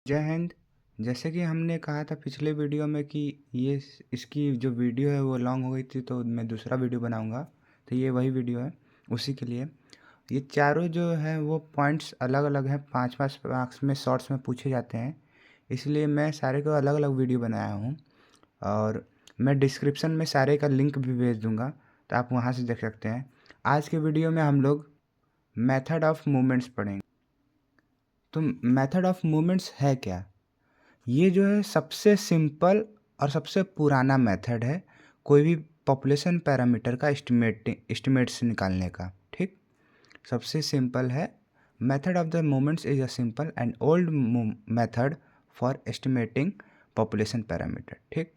जय हिंद। जैसे कि हमने कहा था पिछले वीडियो में कि ये इसकी जो वीडियो है वो लॉन्ग हो गई थी, तो मैं दूसरा वीडियो बनाऊंगा। तो ये वही वीडियो है उसी के लिए। ये चारों जो है वो पॉइंट्स अलग अलग हैं, 5-5 मार्क्स में शॉर्ट्स में पूछे जाते हैं, इसलिए मैं सारे को अलग अलग वीडियो बनाया हूँ। और मैं डिस्क्रिप्शन में सारे का लिंक भी भेज दूँगा, तो आप वहाँ से देख सकते हैं। आज के वीडियो में हम लोग मेथड ऑफ मूवमेंट्स पढ़ेंगे। तो मेथड ऑफ मूवमेंट्स है क्या? ये जो है सबसे सिंपल और सबसे पुराना मेथड है कोई भी पॉपुलेशन पैरामीटर का एस्टिमेट्स निकालने का। ठीक, सबसे सिंपल है। Method of the moments is a simple and old method for estimating population parameter. ठीक,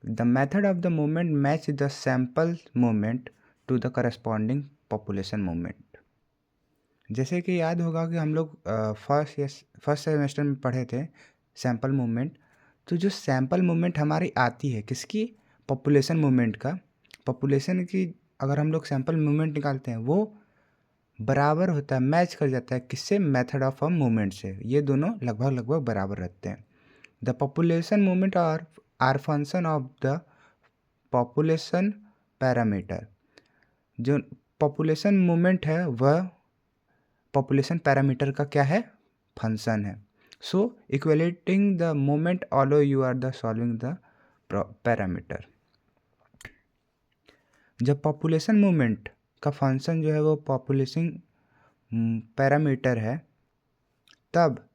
the method of the moment match the sample moment to the corresponding population moment. जैसे कि याद होगा कि हम लोग फर्स्ट सेमेस्टर में पढ़े थे सैम्पल मूवमेंट। तो जो सैम्पल मूवमेंट हमारी आती है किसकी? पॉपुलेशन मूवमेंट का। पॉपुलेशन की अगर हम लोग सैम्पल मूवमेंट निकालते हैं वो बराबर होता है, मैच कर जाता है किससे? मेथड ऑफ मूवमेंट से। ये दोनों लगभग लगभग बराबर रहते हैं। The population movement are function of the population parameter. जो पॉपुलेशन मूवमेंट है वह पॉपुलेशन पैरामीटर का क्या है? फंक्शन है। So equating the moment allow you are the solving the parameter. जब पॉपुलेशन मूवमेंट का फंक्शन जो है वो पॉपुलेशन पैरामीटर है, तब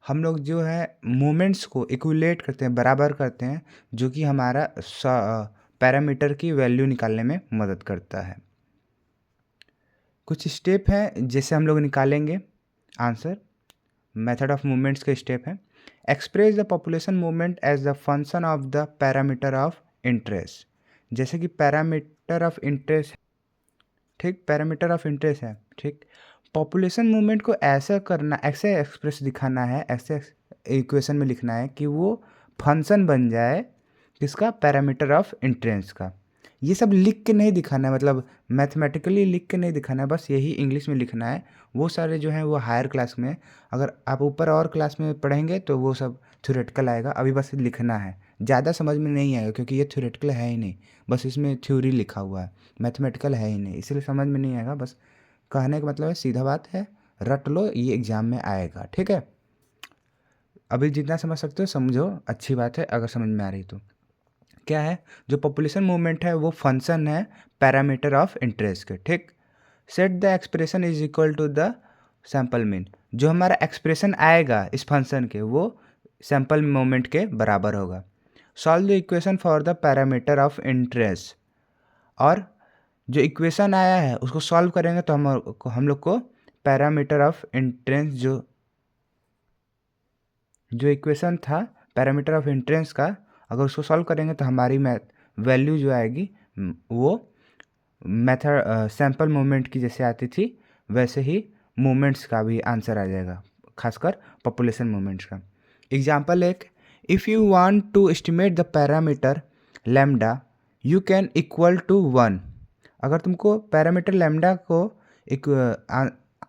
हम लोग जो है मोमेंट्स को इक्विलेट करते हैं, बराबर करते हैं, जो कि हमारा पैरामीटर की वैल्यू निकालने में मदद करता है। कुछ स्टेप हैं जिससे हम लोग निकालेंगे आंसर। मेथड ऑफ मूवमेंट्स के स्टेप हैं। Express the population movement as the function of the parameter of interest. जैसे कि पैरामीटर ऑफ इंटरेस्ट, ठीक, पैरामीटर ऑफ इंटरेस्ट है। ठीक, पॉपुलेशन मूवमेंट को ऐसा करना, ऐसे एक्सप्रेस दिखाना है, ऐसे इक्वेशन में लिखना है कि वो फंक्शन बन जाए किसका? पैरामीटर ऑफ इंटरेस्ट का। ये सब लिख के नहीं दिखाना है, मतलब मैथमेटिकली लिख के नहीं दिखाना है, बस यही इंग्लिश में लिखना है। वो सारे जो हैं वो हायर क्लास में, अगर आप ऊपर और क्लास में पढ़ेंगे तो वो सब थ्योरेटिकल आएगा। अभी बस लिखना है, ज़्यादा समझ में नहीं आएगा क्योंकि ये थ्योरेटिकल है ही नहीं, बस इसमें थ्योरी लिखा हुआ है, मैथमेटिकल है ही नहीं, इसलिए समझ में नहीं आएगा। बस कहने का मतलब है, सीधा बात है, रट लो, ये एग्ज़ाम में आएगा। ठीक है, अभी जितना समझ सकते हो समझो, अच्छी बात है। अगर समझ में आ रही तो क्या है, जो पॉपुलेशन मूवमेंट है वो फंक्शन है पैरामीटर ऑफ इंटरेस्ट के। ठीक, set the expression is equal to the sample mean. जो हमारा एक्सप्रेशन आएगा इस फंक्शन के वो सैम्पल मोमेंट के बराबर होगा। Solve the equation for the parameter of interest. और जो इक्वेशन आया है उसको सॉल्व करेंगे तो हम लोग को पैरामीटर ऑफ इंटरेस्ट, जो इक्वेशन था पैरामीटर ऑफ इंटरेस्ट का, अगर उसको सॉल्व करेंगे तो हमारी वैल्यू जो आएगी वो मेथड सैम्पल मूवमेंट की जैसे आती थी वैसे ही मूवमेंट्स का भी आंसर आ जाएगा, खासकर पॉपुलेशन मूवमेंट्स का। एग्जाम्पल एक, if you want to estimate the parameter lambda you can equal to 1। अगर तुमको पैरामीटर लैम्डा को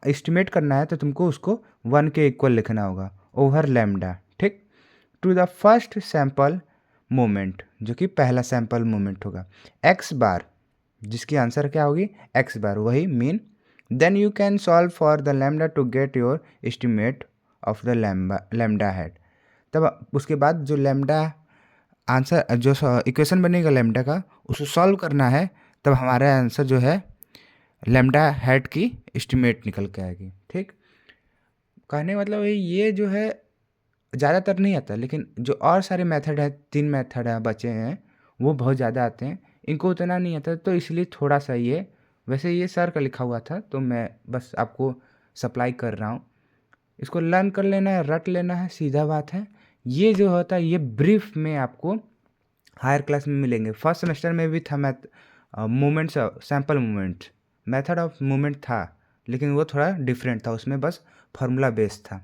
एस्टिमेट करना है तो तुमको उसको 1 के इक्वल लिखना होगा ओवर लैम्डा। ठीक, to the first sample moment, जो कि पहला सैम्पल मोमेंट होगा, एक्स बार, जिसकी आंसर क्या होगी? एक्स बार, वही mean. Then you can solve for the lambda to get your estimate of the lambda head. तब उसके बाद जो लैम्डा आंसर, जो इक्वेशन बनेगा लैम्डा का, उसको सॉल्व करना है, तब हमारा आंसर जो है लैम्डा हेड की एस्टिमेट निकल के आएगी। ठीक, कहने का मतलब ये जो है ज़्यादातर नहीं आता, लेकिन जो और सारे मेथड है, 3 मेथड है बचे हैं, वो बहुत ज़्यादा आते हैं, इनको उतना नहीं आता, तो इसलिए थोड़ा सा ये, वैसे ये सर का लिखा हुआ था तो मैं बस आपको सप्लाई कर रहा हूँ। इसको लर्न कर लेना है, रट लेना है, सीधा बात है। ये जो होता है ये ब्रीफ में आपको हायर क्लास में मिलेंगे। फर्स्ट सेमेस्टर में भी था math movements, sample movement, method of movement था, लेकिन वो थोड़ा डिफरेंट था, उसमें बस फार्मूला बेस्ड था।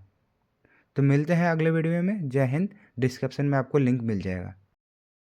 तो मिलते हैं अगले वीडियो में। जय हिंद। डिस्क्रिप्शन में आपको लिंक मिल जाएगा।